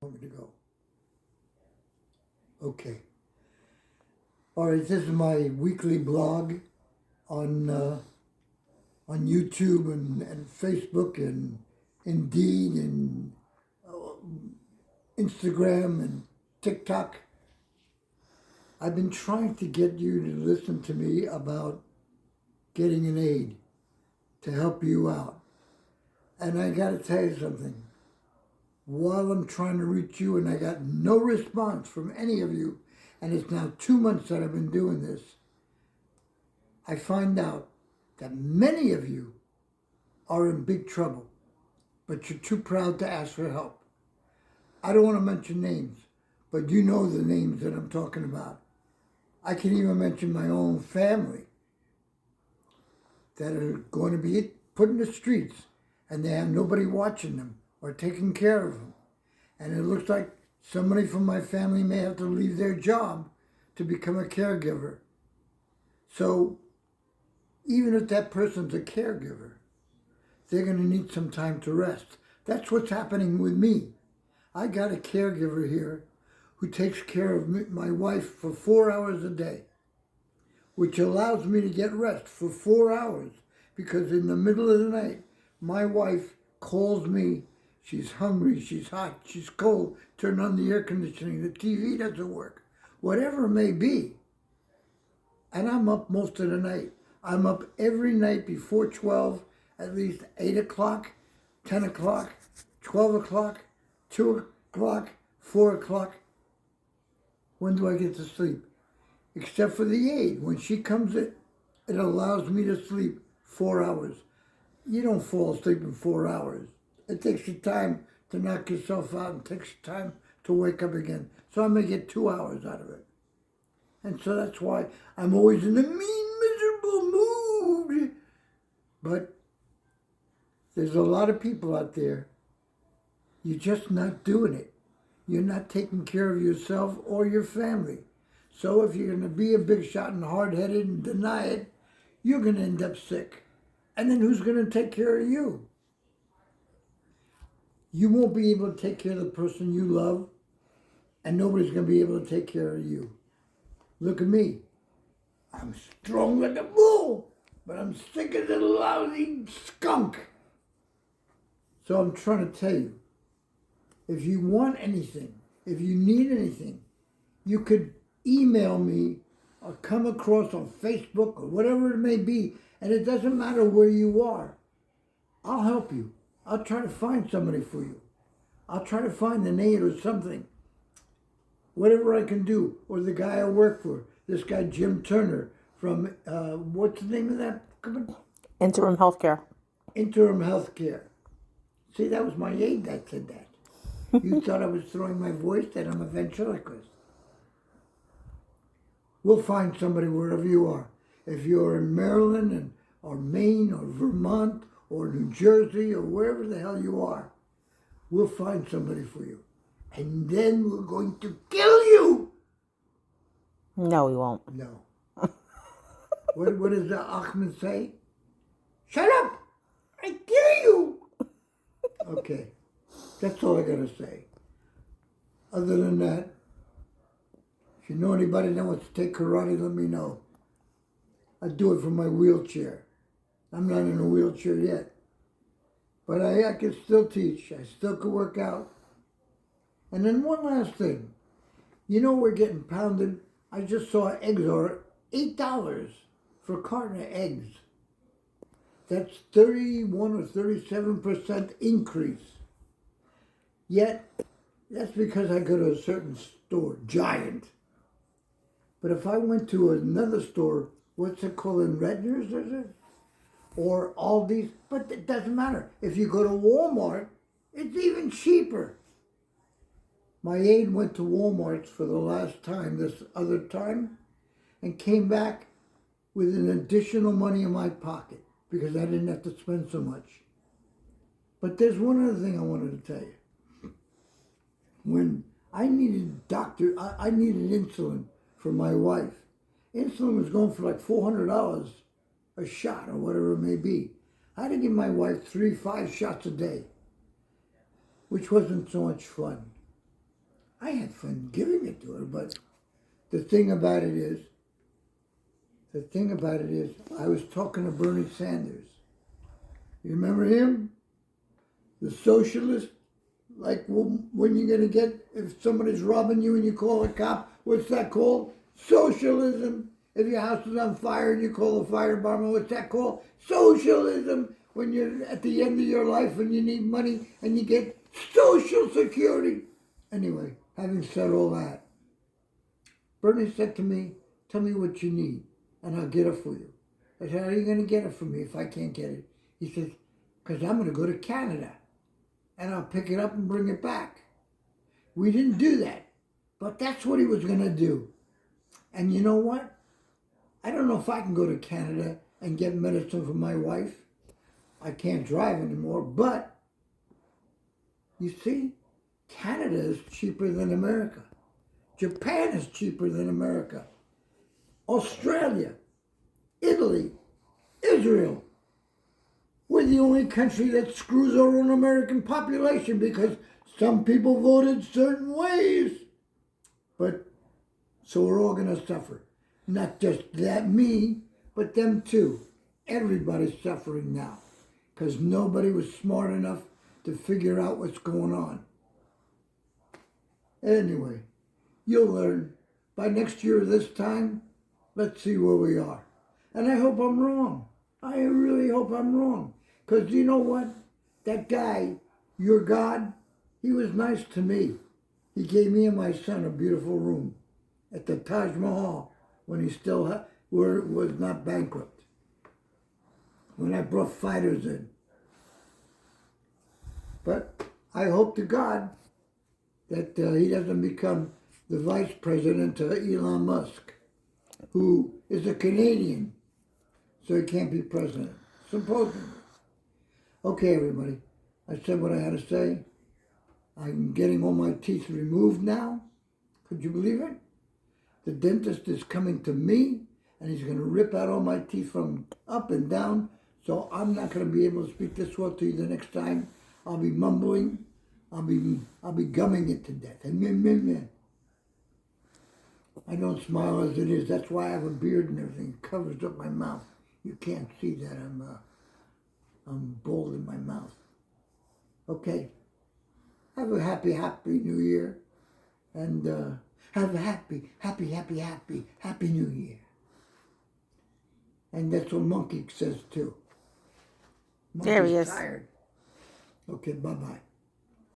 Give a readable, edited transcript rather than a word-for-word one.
Want me to go? Okay. All right. This is my weekly blog on on YouTube and Facebook and Indeed and Instagram and TikTok. I've been trying to get you to listen to me about getting an aid to help you out. And I got to tell you something. While I'm trying to reach you and I got no response from any of you, and it's now 2 months that I've been doing this, I find out that many of you are in big trouble, but you're too proud to ask for help. I don't want to mention names, but you know the names that I'm talking about. I can even mention my own family that are going to be put in the streets and they have nobody watching them or taking care of them. And it looks like somebody from my family may have to leave their job to become a caregiver. So even if that person's a caregiver, they're going to need some time to rest. That's what's happening with me. I got a caregiver here who takes care of my wife for 4 hours a day, which allows me to get rest for 4 hours, because in the middle of the night, my wife calls me. She's hungry, she's hot, she's cold, turn on the air conditioning, the TV doesn't work, whatever it may be. And I'm up most of the night. I'm up every night before 12, at least 8 o'clock, 10 o'clock, 12 o'clock, 2 o'clock, 4 o'clock. When do I get to sleep? Except for the aid. When she comes in, it allows me to sleep 4 hours. You don't fall asleep in 4 hours. It takes you time to knock yourself out and takes you time to wake up again. So I may get 2 hours out of it. And so that's why I'm always in a mean, miserable mood. But there's a lot of people out there. You're just not doing it. You're not taking care of yourself or your family. So if you're going to be a big shot and hard-headed and deny it, you're going to end up sick. And then who's going to take care of you? You won't be able to take care of the person you love, and nobody's going to be able to take care of you. Look at me. I'm strong like a bull, but I'm sick as a lousy skunk. So I'm trying to tell you, if you want anything, if you need anything, you could email me or come across on Facebook or whatever it may be, and it doesn't matter where you are. I'll help you. I'll try to find somebody for you. I'll try to find an aide or something. Whatever I can do. Or the guy I work for, this guy Jim Turner from, what's the name of that company? Interim Healthcare. Interim Healthcare. See, that was my aide that said that. You thought I was throwing my voice, that I'm a ventriloquist. We'll find somebody wherever you are. If you're in Maryland or Maine or Vermont or New Jersey or wherever the hell you are, we'll find somebody for you. And then we're going to kill you. No, we won't. No. What does Ahmed say? Shut up! I kill you! Okay. That's all I gotta say. Other than that, if you know anybody that wants to take karate, let me know. I do it from my wheelchair. I'm not in a wheelchair yet. But I can still teach. I still can work out. And then one last thing. You know we're getting pounded. I just saw eggs are $8 for a carton of eggs. That's 31 or 37% increase. Yet, that's because I go to a certain store, Giant. But if I went to another store, what's it called, in Redner's, is it? Or Aldi's, but it doesn't matter. If you go to Walmart, it's even cheaper. My aide went to Walmart for the last time, this other time, and came back with an additional money in my pocket because I didn't have to spend so much. But there's one other thing I wanted to tell you. When I needed I needed insulin for my wife. Insulin was going for like $400 a shot or whatever it may be. I had to give my wife 5 shots a day, which wasn't so much fun. I had fun giving it to her, but the thing about it is, I was talking to Bernie Sanders. You remember him? The socialist? Like when you're going to get, if somebody's robbing you and you call a cop, what's that called? Socialism. If your house is on fire and you call the fire department, what's that called? Socialism. When you're at the end of your life and you need money and you get Social Security. Anyway, having said all that, Bernie said to me, tell me what you need and I'll get it for you. I said, how are you going to get it for me if I can't get it? He says, because I'm going to go to Canada and I'll pick it up and bring it back. We didn't do that, but that's what he was going to do. And you know what? I don't know if I can go to Canada and get medicine for my wife. I can't drive anymore, but you see, Canada is cheaper than America. Japan is cheaper than America. Australia, Italy, Israel. We're the only country that screws our own American population because some people voted certain ways. But so we're all going to suffer. Not just that me, but them too. Everybody's suffering now because nobody was smart enough to figure out what's going on. Anyway, you'll learn. By next year this time, let's see where we are. And I hope I'm wrong. I really hope I'm wrong. Because you know what? That guy, your God, he was nice to me. He gave me and my son a beautiful room at the Taj Mahal when he still was not bankrupt. When I brought fighters in. But I hope to God that he doesn't become the vice president to Elon Musk, who is a Canadian, so he can't be president, supposedly. Okay, everybody, I said what I had to say. I'm getting all my teeth removed now. Could you believe it? The dentist is coming to me, and he's going to rip out all my teeth from up and down, so I'm not going to be able to speak this well to you the next time. I'll be mumbling. I'll be gumming it to death. I don't smile as it is. That's why I have a beard and everything. It covers up my mouth. You can't see that. I'm bald in my mouth. Okay. Have a happy New Year. And have a happy New Year. And that's what Monkey says too. There he Monkey's is. tired. Okay, bye-bye.